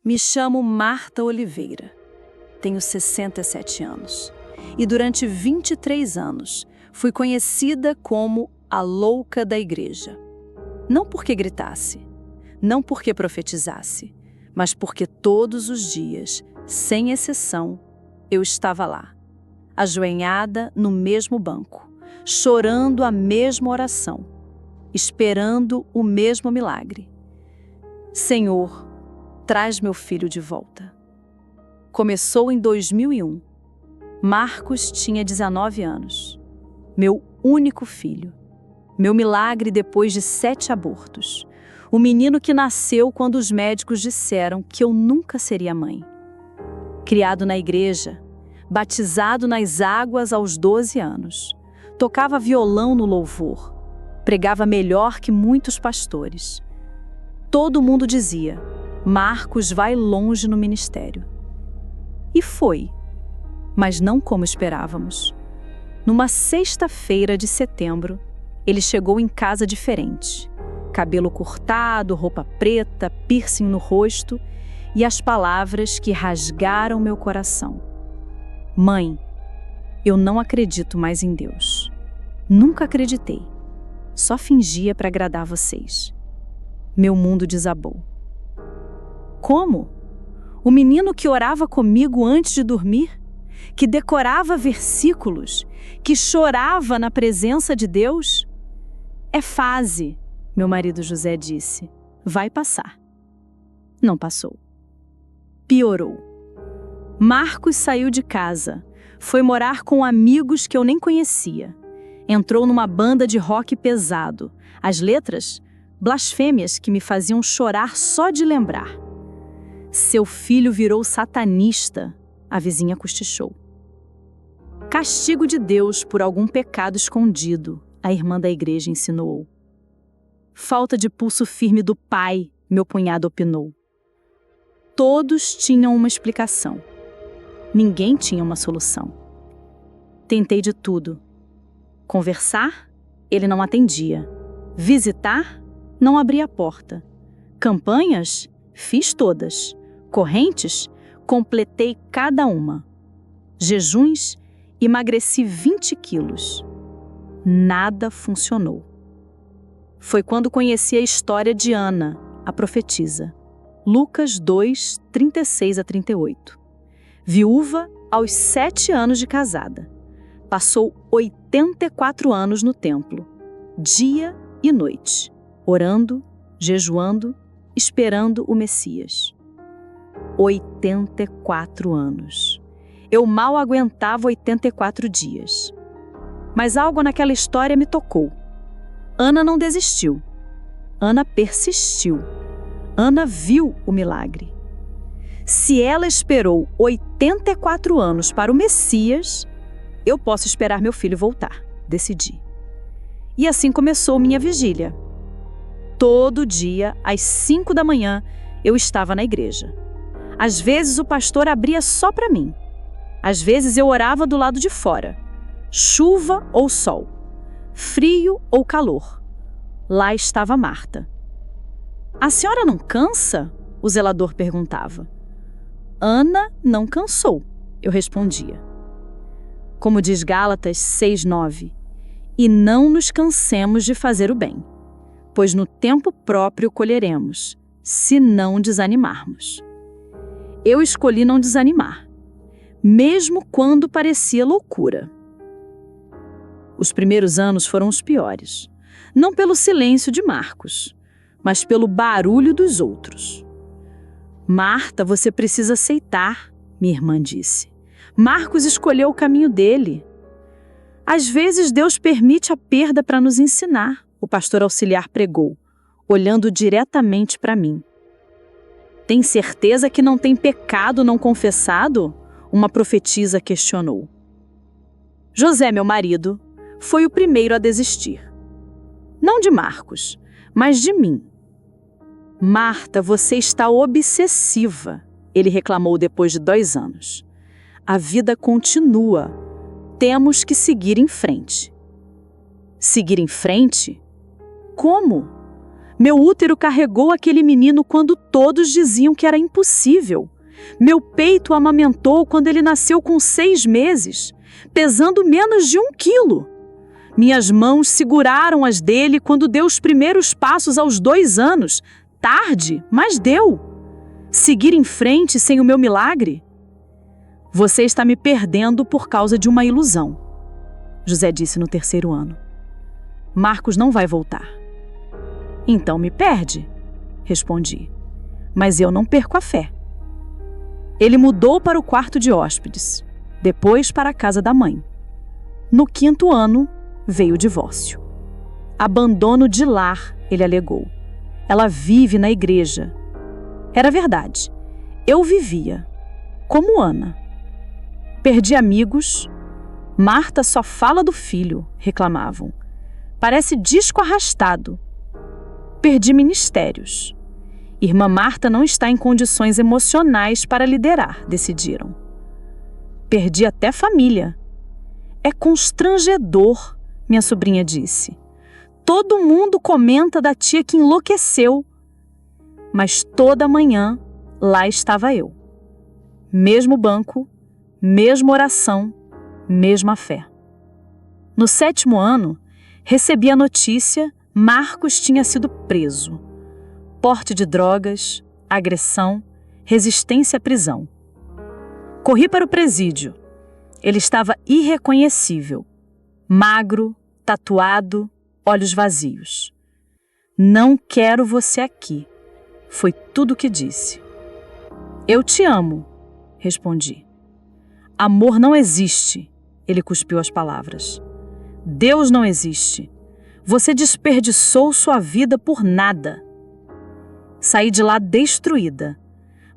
Me chamo Marta Oliveira. Tenho 67 anos. E durante 23 anos fui conhecida como a louca da igreja. Não porque gritasse, não porque profetizasse, mas porque todos os dias, sem exceção, eu estava lá, ajoelhada no mesmo banco, chorando a mesma oração, esperando o mesmo milagre. Senhor, traz meu filho de volta. Começou em 2001. Marcos tinha 19 anos. Meu único filho. Meu milagre depois de 7 abortos. O menino que nasceu quando os médicos disseram que eu nunca seria mãe. Criado na igreja, batizado nas águas aos 12 anos. Tocava violão no louvor. Pregava melhor que muitos pastores. Todo mundo dizia: Marcos vai longe no ministério. E foi, mas não como esperávamos. Numa sexta-feira de setembro, ele chegou em casa diferente. Cabelo cortado, roupa preta, piercing no rosto e as palavras que rasgaram meu coração. Mãe, eu não acredito mais em Deus. Nunca acreditei. Só fingia para agradar vocês. Meu mundo desabou. Como? O menino que orava comigo antes de dormir? Que decorava versículos? Que chorava na presença de Deus? É fase, meu marido José disse. Vai passar. Não passou. Piorou. Marcos saiu de casa. Foi morar com amigos que eu nem conhecia. Entrou numa banda de rock pesado. As letras? Blasfêmias que me faziam chorar só de lembrar. Seu filho virou satanista, a vizinha cochichou. Castigo de Deus por algum pecado escondido, a irmã da igreja insinuou. Falta de pulso firme do pai, meu cunhado opinou. Todos tinham uma explicação. Ninguém tinha uma solução. Tentei de tudo. Conversar? Ele não atendia. Visitar? Não abria a porta. Campanhas? Fiz todas. Correntes? Completei cada uma. Jejuns? Emagreci 20 quilos. Nada funcionou. Foi quando conheci a história de Ana, a profetisa. Lucas 2, 36 a 38. Viúva aos 7 anos de casada. Passou 84 anos no templo, dia e noite, orando, jejuando, esperando o Messias. 84 anos. Eu mal aguentava 84 dias. Mas algo naquela história me tocou. Ana não desistiu. Ana persistiu. Ana viu o milagre. Se ela esperou 84 anos para o Messias, eu posso esperar meu filho voltar, decidi. E assim começou minha vigília. Todo dia, às 5 da manhã, eu estava na igreja. Às vezes o pastor abria só para mim. Às vezes eu orava do lado de fora. Chuva ou sol. Frio ou calor. Lá estava Marta. A senhora não cansa? O zelador perguntava. Ana não cansou, eu respondia. Como diz Gálatas 6:9, e não nos cansemos de fazer o bem, pois no tempo próprio colheremos, se não desanimarmos. Eu escolhi não desanimar, mesmo quando parecia loucura. Os primeiros anos foram os piores, não pelo silêncio de Marcos, mas pelo barulho dos outros. Marta, você precisa aceitar, minha irmã disse. Marcos escolheu o caminho dele. Às vezes Deus permite a perda para nos ensinar, o pastor auxiliar pregou, olhando diretamente para mim. Tem certeza que não tem pecado não confessado? Uma profetisa questionou. José, meu marido, foi o primeiro a desistir. Não de Marcos, mas de mim. Marta, você está obsessiva, ele reclamou depois de 2 anos. A vida continua. Temos que seguir em frente. Seguir em frente? Como? Meu útero carregou aquele menino quando todos diziam que era impossível. Meu peito amamentou quando ele nasceu com 6 meses, pesando menos de 1 quilo. Minhas mãos seguraram as dele quando deu os primeiros passos aos 2 anos. Tarde, mas deu. Seguir em frente sem o meu milagre? Você está me perdendo por causa de uma ilusão, José disse no 3º ano. Marcos não vai voltar. Então me perde, respondi. Mas eu não perco a fé. Ele mudou para o quarto de hóspedes, depois para a casa da mãe. No 5º ano, veio o divórcio. Abandono de lar, ele alegou. Ela vive na igreja. Era verdade. Eu vivia, como Ana. Perdi amigos. Marta só fala do filho, reclamavam. Parece disco arrastado. Perdi ministérios. Irmã Marta não está em condições emocionais para liderar, decidiram. Perdi até família. É constrangedor, minha sobrinha disse. Todo mundo comenta da tia que enlouqueceu. Mas toda manhã, lá estava eu. Mesmo banco, mesma oração, mesma fé. No 7º ano, recebi a notícia: Marcos tinha sido preso. Porte de drogas, agressão, resistência à prisão. Corri para o presídio. Ele estava irreconhecível. Magro, tatuado, olhos vazios. Não quero você aqui, foi tudo o que disse. Eu te amo, respondi. Amor não existe, ele cuspiu as palavras. Deus não existe. Você desperdiçou sua vida por nada. Saí de lá destruída,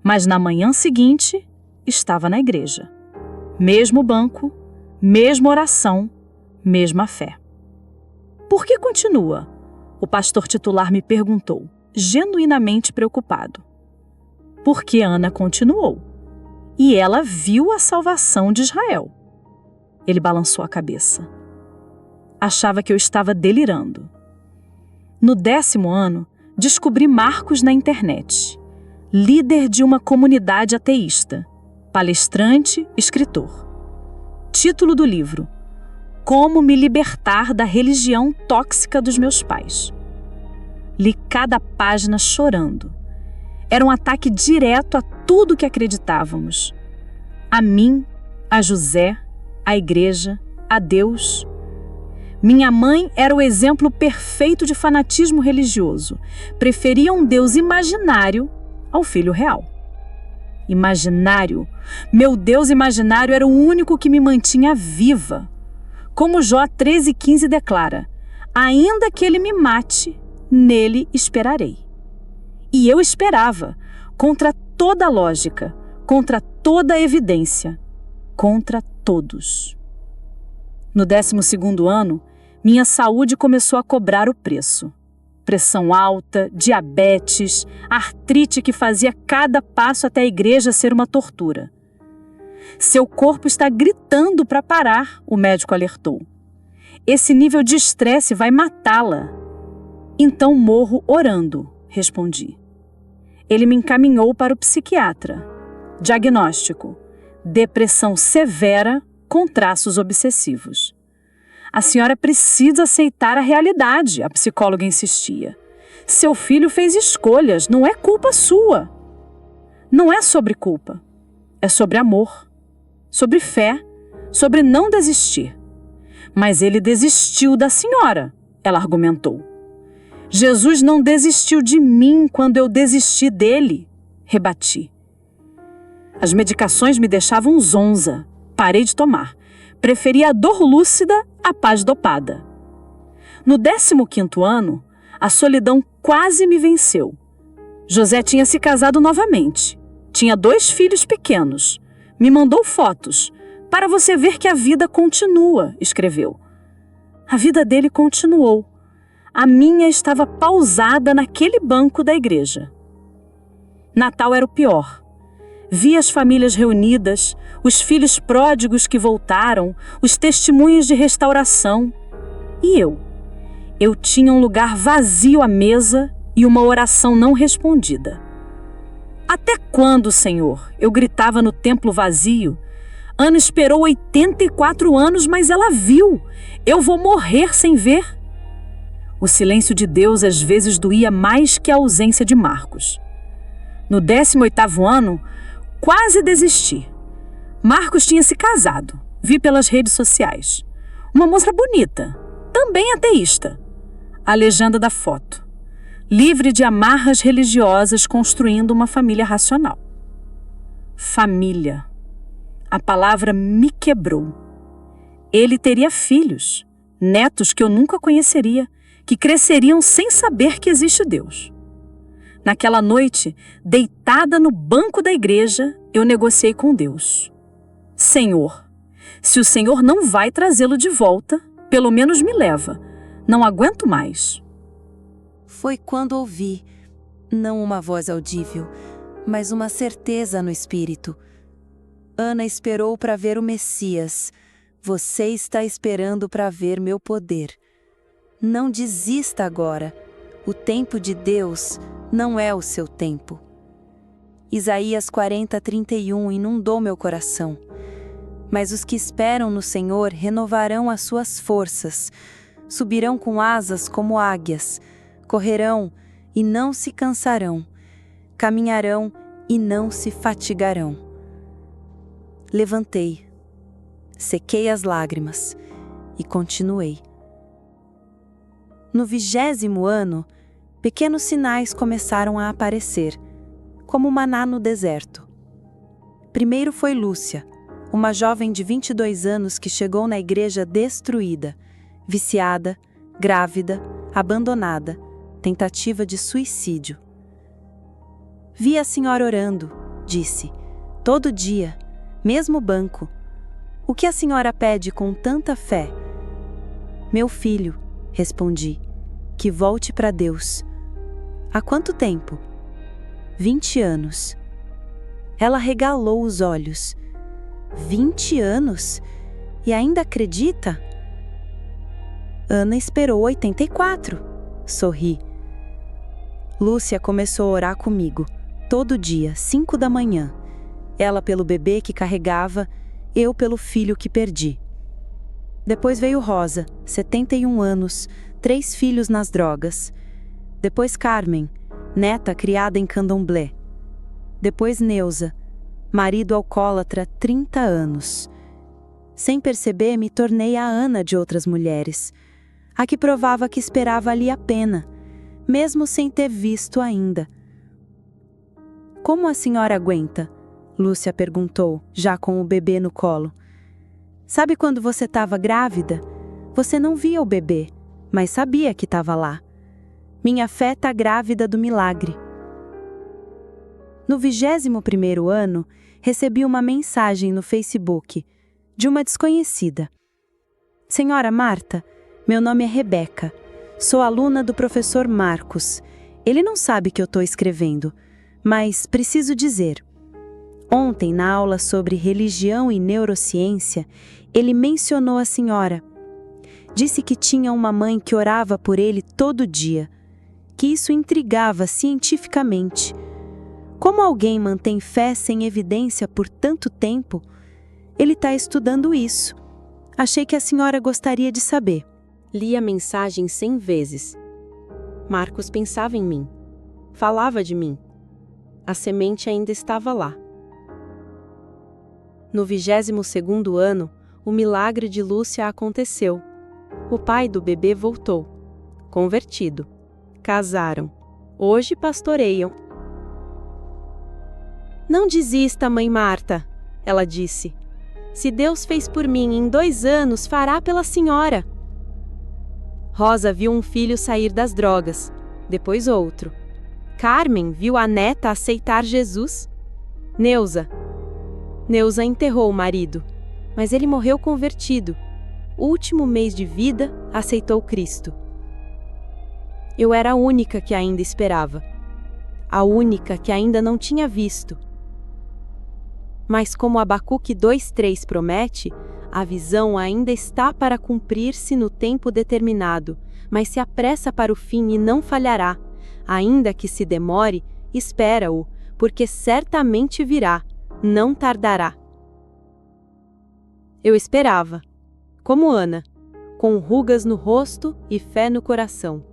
mas na manhã seguinte estava na igreja. Mesmo banco, mesma oração, mesma fé. Por que continua? O pastor titular me perguntou, genuinamente preocupado. Porque Ana continuou. E ela viu a salvação de Israel. Ele balançou a cabeça. Achava que eu estava delirando. No 10º ano, descobri Marcos na internet. Líder de uma comunidade ateísta. Palestrante, escritor. Título do livro: Como me libertar da religião tóxica dos meus pais. Li cada página chorando. Era um ataque direto a tudo que acreditávamos. A mim, a José, a igreja, a Deus. Minha mãe era o exemplo perfeito de fanatismo religioso. Preferia um Deus imaginário ao filho real. Imaginário? Meu Deus imaginário era o único que me mantinha viva. Como Jó 13,15 declara: ainda que ele me mate, nele esperarei. E eu esperava, contra toda lógica, contra toda evidência, contra todos. No 12º ano, minha saúde começou a cobrar o preço. Pressão alta, diabetes, artrite que fazia cada passo até a igreja ser uma tortura. Seu corpo está gritando para parar, o médico alertou. Esse nível de estresse vai matá-la. Então morro orando, respondi. Ele me encaminhou para o psiquiatra. Diagnóstico: depressão severa com traços obsessivos. A senhora precisa aceitar a realidade, a psicóloga insistia. Seu filho fez escolhas, não é culpa sua. Não é sobre culpa, é sobre amor, sobre fé, sobre não desistir. Mas ele desistiu da senhora, ela argumentou. Jesus não desistiu de mim quando eu desisti dele, rebati. As medicações me deixavam zonza, parei de tomar. Preferia a dor lúcida à paz dopada. No 15º ano, a solidão quase me venceu. José tinha se casado novamente. Tinha 2 filhos pequenos. Me mandou fotos. Para você ver que a vida continua, escreveu. A vida dele continuou. A minha estava pausada naquele banco da igreja. Natal era o pior. Vi as famílias reunidas, os filhos pródigos que voltaram, os testemunhos de restauração. E eu? Eu tinha um lugar vazio à mesa e uma oração não respondida. Até quando, Senhor? Eu gritava no templo vazio. Ana esperou 84 anos, mas ela viu. Eu vou morrer sem ver. O silêncio de Deus às vezes doía mais que a ausência de Marcos. No 18º ano, quase desisti. Marcos tinha se casado, vi pelas redes sociais. Uma moça bonita, também ateísta. A legenda da foto: livre de amarras religiosas, construindo uma família racional. Família. A palavra me quebrou. Ele teria filhos, netos que eu nunca conheceria, que cresceriam sem saber que existe Deus. Naquela noite, deitada no banco da igreja, eu negociei com Deus. Senhor, se o Senhor não vai trazê-lo de volta, pelo menos me leva. Não aguento mais. Foi quando ouvi, não uma voz audível, mas uma certeza no espírito. Ana esperou para ver o Messias. Você está esperando para ver meu poder. Não desista agora. O tempo de Deus não é o seu tempo. Isaías 40:31 inundou meu coração. Mas os que esperam no Senhor renovarão as suas forças. Subirão com asas como águias. Correrão e não se cansarão. Caminharão e não se fatigarão. Levantei, sequei as lágrimas e continuei. No 20º ano, pequenos sinais começaram a aparecer, como maná no deserto. Primeiro foi Lúcia, uma jovem de 22 anos que chegou na igreja destruída, viciada, grávida, abandonada, tentativa de suicídio. Vi a senhora orando, disse, todo dia, mesmo banco. O que a senhora pede com tanta fé? Meu filho, respondi, que volte para Deus. Há quanto tempo? 20 anos. Ela regalou os olhos. 20 anos? E ainda acredita? Ana esperou 84. Sorri. Lúcia começou a orar comigo, todo dia, 5 da manhã. Ela pelo bebê que carregava, eu pelo filho que perdi. Depois veio Rosa, 71 anos, 3 filhos nas drogas. Depois Carmen, neta criada em candomblé. Depois Neuza, marido alcoólatra, 30 anos. Sem perceber, me tornei a Ana de outras mulheres. A que provava que esperar valia a pena, mesmo sem ter visto ainda. Como a senhora aguenta? Lúcia perguntou, já com o bebê no colo. Sabe quando você estava grávida? Você não via o bebê, mas sabia que estava lá. Minha fé está grávida do milagre. No 21º ano, recebi uma mensagem no Facebook, de uma desconhecida. Senhora Marta, meu nome é Rebeca. Sou aluna do professor Marcos. Ele não sabe que eu estou escrevendo, mas preciso dizer. Ontem, na aula sobre religião e neurociência, ele mencionou a senhora. Disse que tinha uma mãe que orava por ele todo dia, que isso intrigava cientificamente. Como alguém mantém fé sem evidência por tanto tempo? Ele está estudando isso. Achei que a senhora gostaria de saber. Li a mensagem 100 vezes. Marcos pensava em mim. Falava de mim. A semente ainda estava lá. No 22º ano, o milagre de Lúcia aconteceu. O pai do bebê voltou. Convertido. Casaram. Hoje pastoreiam. Não desista, mãe Marta, ela disse. Se Deus fez por mim em 2 anos, fará pela senhora. Rosa viu um filho sair das drogas, depois outro. Carmen viu a neta aceitar Jesus. Neuza enterrou o marido, mas ele morreu convertido. Último mês de vida, aceitou Cristo. Eu era a única que ainda esperava. A única que ainda não tinha visto. Mas como Abacuque 2:3 promete, a visão ainda está para cumprir-se no tempo determinado, mas se apressa para o fim e não falhará. Ainda que se demore, espera-o, porque certamente virá, não tardará. Eu esperava, como Ana, com rugas no rosto e fé no coração.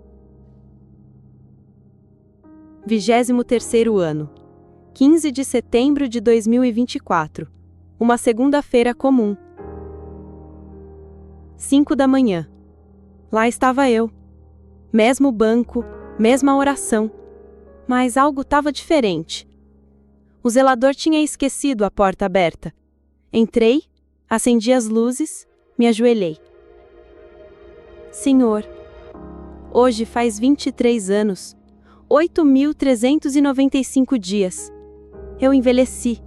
23º ano, 15 de setembro de 2024, uma segunda-feira comum. 5 da manhã. Lá estava eu. Mesmo banco, mesma oração. Mas algo estava diferente. O zelador tinha esquecido a porta aberta. Entrei, acendi as luzes, me ajoelhei. Senhor, hoje faz 23 anos, 8.395 dias. Eu envelheci.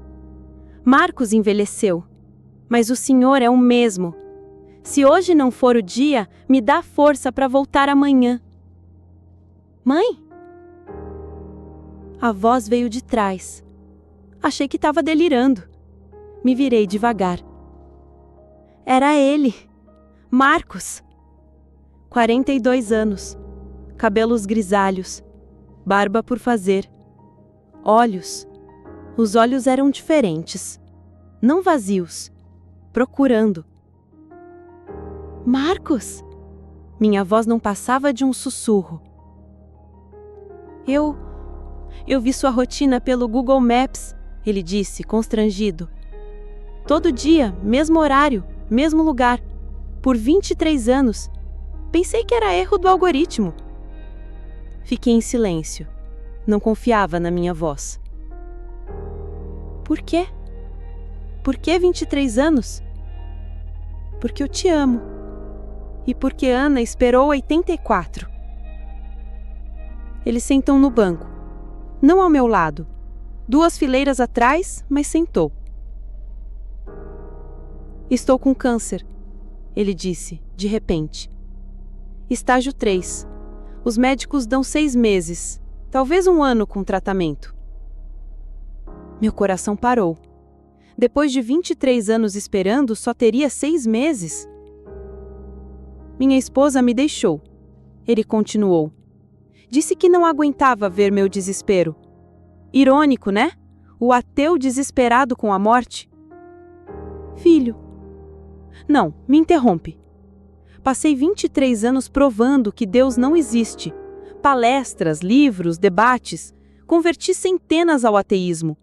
Marcos envelheceu. Mas o Senhor é o mesmo. Se hoje não for o dia, me dá força para voltar amanhã. Mãe? A voz veio de trás. Achei que estava delirando. Me virei devagar. Era ele, Marcos. 42 anos, cabelos grisalhos, barba por fazer, olhos. Os olhos eram diferentes, não vazios, procurando. Marcos! Minha voz não passava de um sussurro. Eu vi sua rotina pelo Google Maps, ele disse, constrangido. Todo dia, mesmo horário, mesmo lugar, por 23 anos. Pensei que era erro do algoritmo. Fiquei em silêncio. Não confiava na minha voz. Por quê? Por que 23 anos? Porque eu te amo. E porque Ana esperou 84. Eles sentam no banco. Não ao meu lado. 2 fileiras atrás, mas sentou. Estou com câncer, ele disse, de repente. Estágio 3. Os médicos dão 6 meses, talvez 1 ano com tratamento. Meu coração parou. Depois de 23 anos esperando, só teria 6 meses? Minha esposa me deixou. Ele continuou. Disse que não aguentava ver meu desespero. Irônico, né? O ateu desesperado com a morte. Filho. Não, me interrompe. Passei 23 anos provando que Deus não existe. Palestras, livros, debates. Converti centenas ao ateísmo.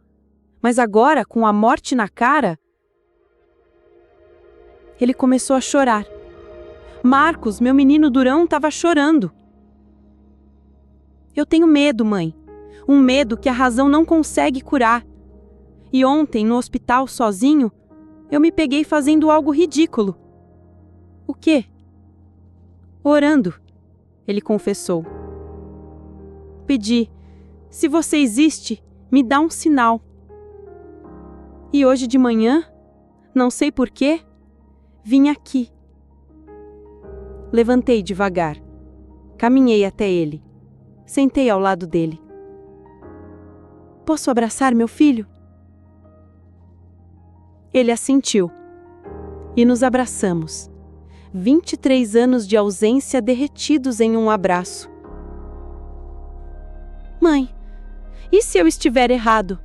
Mas agora, com a morte na cara... Ele começou a chorar. Marcos, meu menino durão, estava chorando. Eu tenho medo, mãe. Um medo que a razão não consegue curar. E ontem, no hospital, sozinho, eu me peguei fazendo algo ridículo. O quê? Orando, ele confessou. Pedi, se você existe, me dá um sinal. E hoje de manhã, não sei porquê, vim aqui. Levantei devagar. Caminhei até ele. Sentei ao lado dele. Posso abraçar meu filho? Ele assentiu. E nos abraçamos. 23 anos de ausência derretidos em um abraço. Mãe, e se eu estiver errado?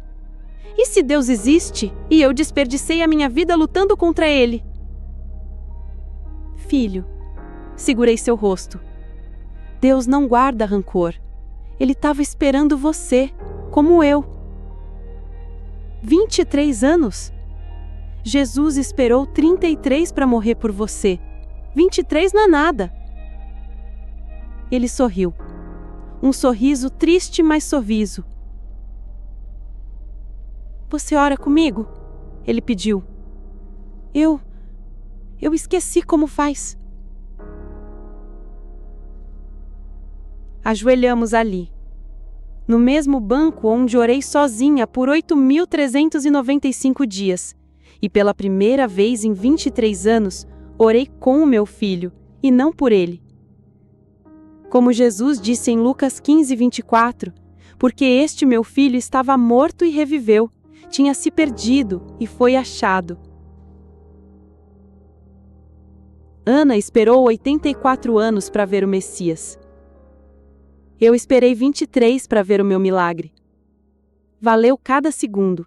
E se Deus existe e eu desperdicei a minha vida lutando contra Ele? Filho, segurei seu rosto. Deus não guarda rancor. Ele estava esperando você, como eu. 23 anos? Jesus esperou 33 para morrer por você. 23 não é nada. Ele sorriu. Um sorriso triste, mas sorriso. Você ora comigo? Ele pediu. Eu esqueci como faz. Ajoelhamos ali, no mesmo banco onde orei sozinha por 8.395 dias, e pela primeira vez em 23 anos, orei com o meu filho, e não por ele. Como Jesus disse em Lucas 15:24, porque este meu filho estava morto e reviveu, tinha se perdido e foi achado. Ana esperou 84 anos para ver o Messias. Eu esperei 23 para ver o meu milagre. Valeu cada segundo.